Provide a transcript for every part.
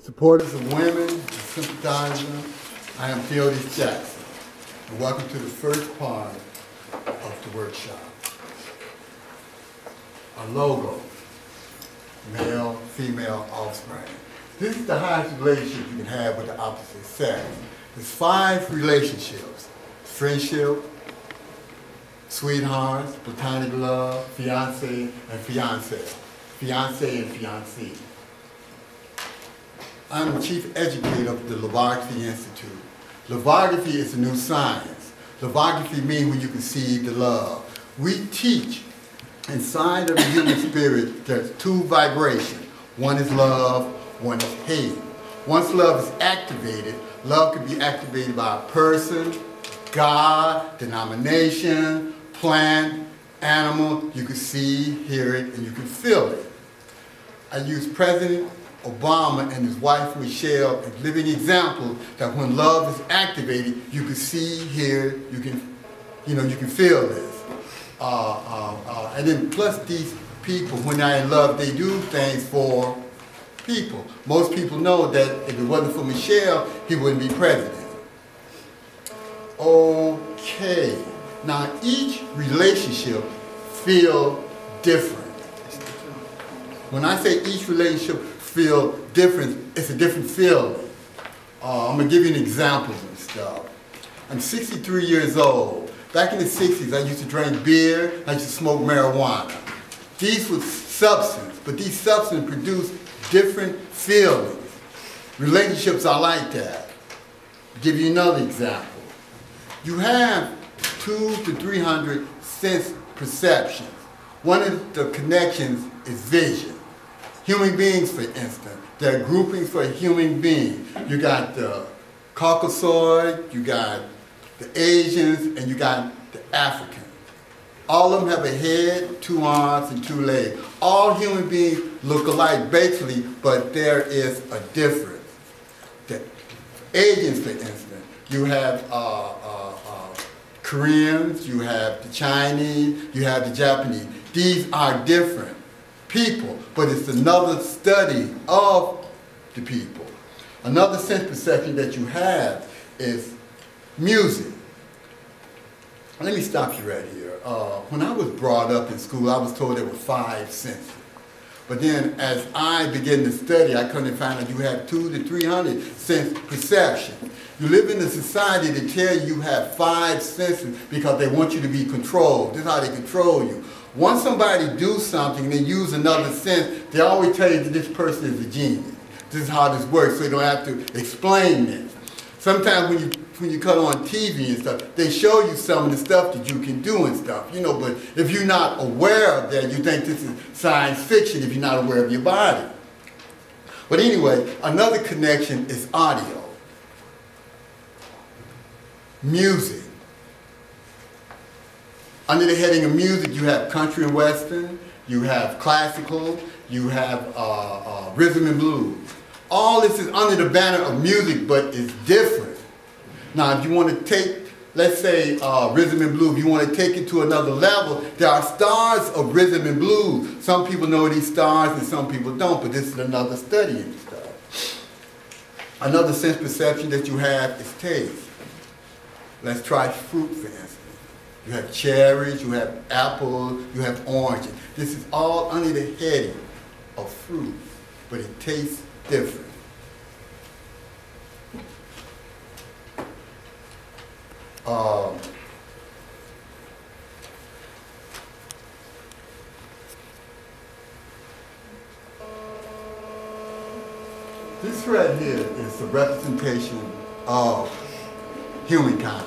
Supporters of women and sympathizers, I am Theodis Jackson, and welcome to the first part of the workshop. Our logo, male, female, offspring. This is the highest relationship you can have with the opposite sex. There's 5 relationships: friendship, sweethearts, platonic love, fiance and fiancée, fiance and fiancée. I'm the chief educator of the Loveography Institute. Loveography is a new science. Loveography means when you conceive the love. We teach inside of the human spirit there's 2 vibrations. One is love, one is hate. Once love is activated, love can be activated by a person, God, denomination, plant, animal. You can see, hear it, and you can feel it. I use President Obama and his wife Michelle as living examples that when love is activated, you can see, hear, you can feel this. And then plus these people, when they're in love, they do things for people. Most people know that if it wasn't for Michelle, he wouldn't be president. Okay, now each relationship feels different. When I say each relationship feel different, it's a different feeling. I'm gonna give you an example of stuff. I'm 63 years old. Back in the 60s, I used to drink beer, I used to smoke marijuana. These were substances, but these substances produce different feelings. Relationships are like that. I'll give you another example. You have 200 to 300 sense perceptions. One of the connections is vision. Human beings, for instance, there are groupings for a human being. You got the Caucasoid, you got the Asians, and you got the Africans. All of them have a head, 2 arms, and 2 legs. All human beings look alike basically, but there is a difference. The Asians, for instance, you have Koreans, you have the Chinese, you have the Japanese. These are different people, but it's another study of the people. Another sense perception that you have is music. Let me stop you right here. When I was brought up in school, I was told there were 5 senses. But then as I began to study, I couldn't find out you have 200 to 300 sense perception. You live in a society that tell you have 5 senses because they want you to be controlled. This is how they control you. Once somebody do something and they use another sense, they always tell you that this person is a genius. This is how this works, so you don't have to explain this. Sometimes when you cut on TV and stuff, they show you some of the stuff that you can do and stuff, but if you're not aware of that, you think this is science fiction if you're not aware of your body. But anyway, another connection is audio. Music. Under the heading of music, you have country and western, you have classical, you have rhythm and blues. All this is under the banner of music, but it's different. Now, if you want to take, let's say, rhythm and blues, if you want to take it to another level, there are stars of rhythm and blues. Some people know these stars and some people don't, but this is another study in stuff. Another sense perception that you have is taste. Let's try fruit, for instance. You have cherries, you have apples, you have oranges. This is all under the heading of fruit, but it tastes different. This right here is a representation of humankind.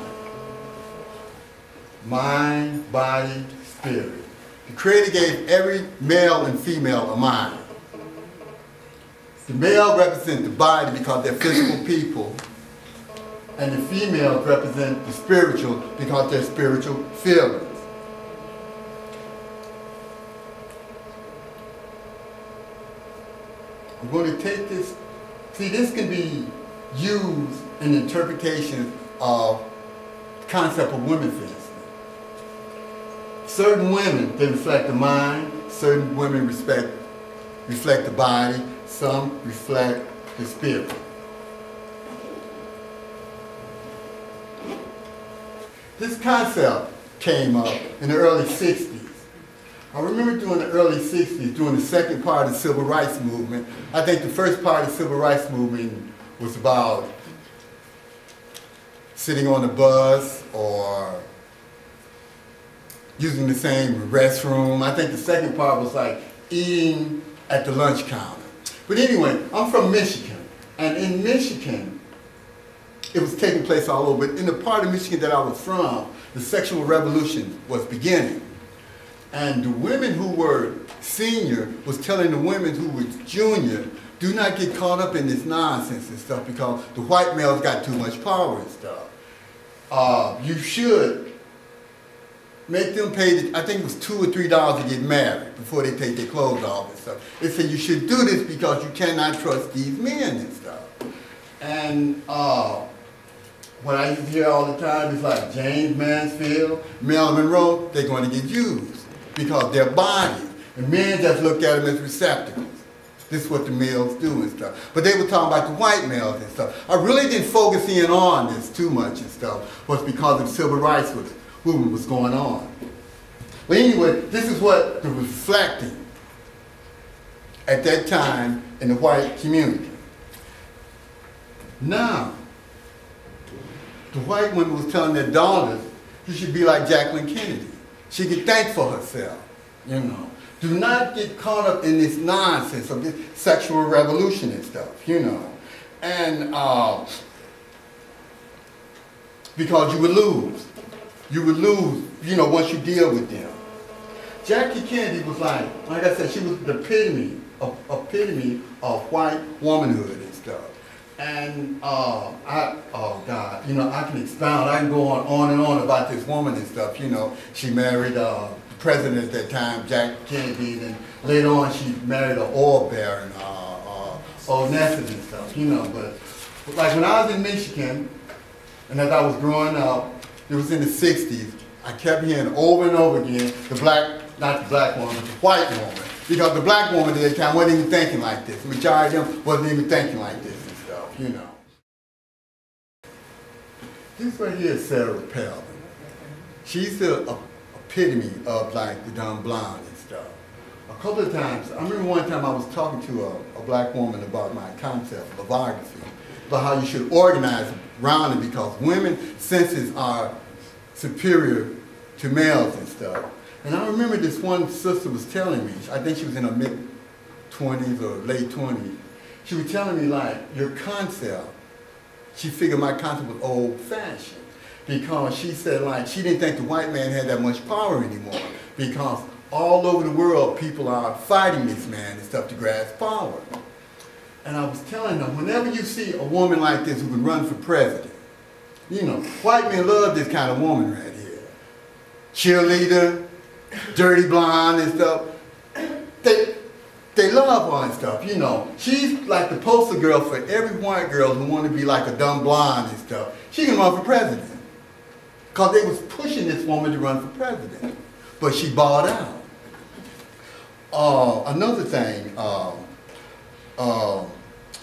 Mind, body, spirit. The Creator gave every male and female a mind. The male represents the body because they're physical people, and the females represent the spiritual because they're spiritual feelings. I'm going to take this. See, this can be used in interpretation of the concept of women feelings. Certain women, they reflect the mind. Certain women reflect the body. Some reflect the spirit. This concept came up in the early 60s. I remember during the early 60s, during the second part of the civil rights movement. I think the first part of the civil rights movement was about sitting on the bus or using the same restroom. I think the second part was like eating at the lunch counter. But anyway, I'm from Michigan, and in Michigan, it was taking place all over. But in the part of Michigan that I was from, the sexual revolution was beginning. And the women who were senior was telling the women who were junior, do not get caught up in this nonsense and stuff because the white males got too much power and stuff. You should make them pay, I think it was $2 or $3 to get married before they take their clothes off and stuff. They said you should do this because you cannot trust these men and stuff. And what I used to hear all the time is like James Mansfield, Marilyn Monroe, they're going to get used because their bodies, and men just look at them as receptacles. This is what the males do and stuff. But they were talking about the white males and stuff. I really didn't focus in on this too much and stuff, was because of civil rights movement was going on. But anyway, this is what the reflecting at that time in the white community. Now, the white women was telling their daughters, you should be like Jacqueline Kennedy. She could think for herself, you know. Do not get caught up in this nonsense of this sexual revolution and stuff, you know. And because you would lose. You would lose, you know, once you deal with them. Jackie Kennedy was like I said, she was the epitome of white womanhood and stuff. And oh God, you know, I can expound, I can go on and on about this woman and stuff, you know. She married the president at that time, Jackie Kennedy, and later on she married an oil baron, Onassis and stuff, you know. But like when I was in Michigan, and as I was growing up, it was in the 60s, I kept hearing over and over again, not the black woman, but the white woman. Because the black woman at that time wasn't even thinking like this. The majority of them wasn't even thinking like this and stuff, you know. This right here is Sarah Palin. She's the epitome of like the dumb blonde and stuff. A couple of times, I remember one time I was talking to a black woman about my concept, Loveography, about how you should organize around it because women's senses are superior to males and stuff. And I remember this one sister was telling me, I think she was in her mid-20s or late 20s, she was telling me like, your concept, she figured my concept was old-fashioned because she said like, she didn't think the white man had that much power anymore because all over the world people are fighting this man and stuff to grasp power. And I was telling them, whenever you see a woman like this who can run for president, you know, white men love this kind of woman right here. Cheerleader, dirty blonde and stuff. They love her and stuff, you know. She's like the poster girl for every white girl who want to be like a dumb blonde and stuff. She can run for president. Because they was pushing this woman to run for president. But she bowed out. Another thing,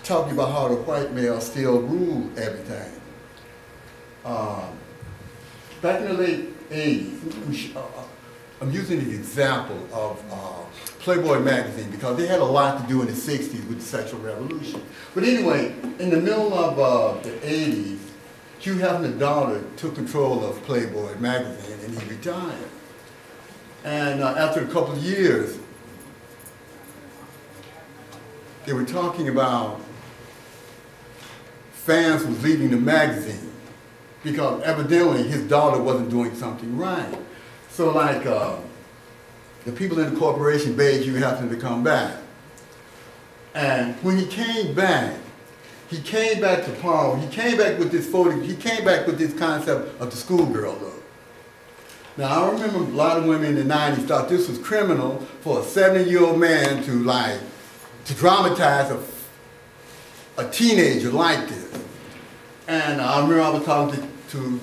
talking about how the white male still rule everything. Back in the late 80s, I'm using the example of Playboy magazine because they had a lot to do in the 60s with the sexual revolution. But anyway, in the middle of the 80s, Hugh Hefner's daughter took control of Playboy magazine and he retired. And after a couple of years, they were talking about fans was leaving the magazine because evidently his daughter wasn't doing something right. So like the people in the corporation begged Hugh Hefner to come back. And when he came back to Paul, he came back with this photo, he came back with this concept of the schoolgirl look. Now I remember a lot of women in the 90s thought this was criminal for a 70-year-old man to dramatize a teenager like this. And I remember I was talking to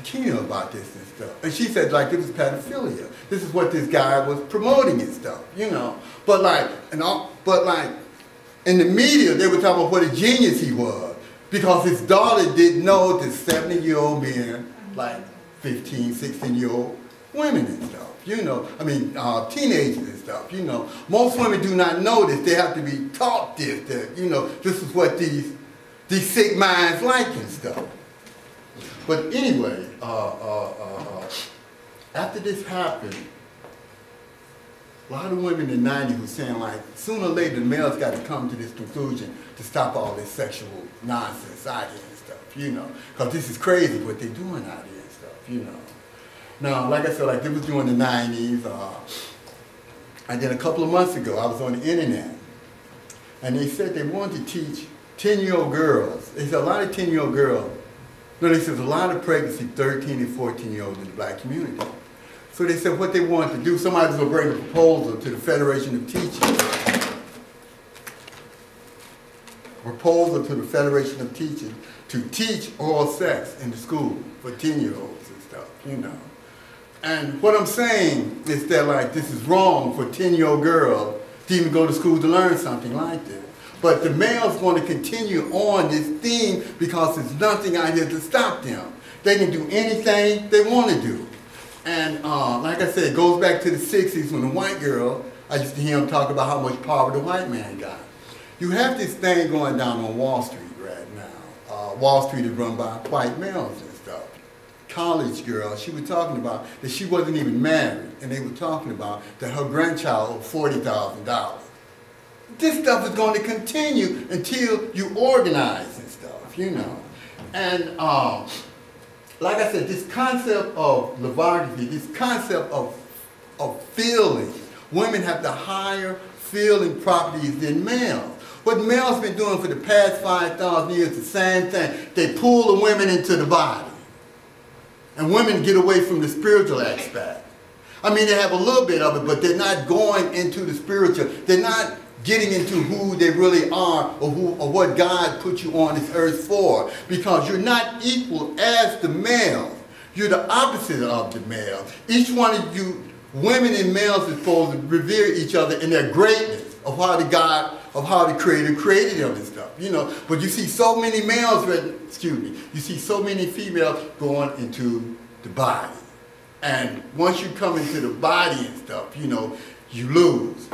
Kina about this and stuff. And she said like it was pedophilia. This is what this guy was promoting and stuff, you know. But like, in the media, they were talking about what a genius he was because his daughter didn't know that 70-year-old men, like 15, 16-year-old women and stuff. You know, I mean, teenagers and stuff, you know. Most women do not know this. They have to be taught this, that, you know, this is what these sick minds like and stuff. But anyway, after this happened, a lot of women in the 90s were saying, like, sooner or later the males got to come to this conclusion to stop all this sexual nonsense out here and stuff, you know. Because this is crazy what they're doing out here and stuff, you know. Now, like I said, like, it was during the 90s, and then a couple of months ago, I was on the internet, and they said they wanted to teach 10-year-old girls. They said a lot of 10-year-old girls, no, they said a lot of pregnancy 13 and 14-year-olds in the black community. So they said what they wanted to do, somebody was going to bring a proposal to the Federation of Teachers. Proposal to the Federation of Teachers to teach oral sex in the school for 10-year-olds and stuff, you know. And what I'm saying is that, like, this is wrong for 10-year-old girls to even go to school to learn something like this. But the males want to continue on this theme because there's nothing out here to stop them. They can do anything they want to do. And like I said, it goes back to the 60s when the white girl, I used to hear him talk about how much power the white man got. You have this thing going down on Wall Street right now. Wall Street is run by white males and stuff. College girl, she was talking about that she wasn't even married, and they were talking about that her grandchild owed $40,000. This stuff is going to continue until you organize and stuff, you know. And like I said, this concept of loveography, this concept of feeling, women have the higher feeling properties than males. What males been doing for the past 5,000 years is the same thing. They pull the women into the body. And women get away from the spiritual aspect. I mean, they have a little bit of it, but they're not going into the spiritual. They're not getting into who they really are or what God put you on this earth for. Because you're not equal as the male. You're the opposite of the male. Each one of you, women and males, is supposed to revere each other in their greatness of how the Creator created them and stuff, you know. But you see so many males, you see so many females going into the body. And once you come into the body and stuff, you know, you lose.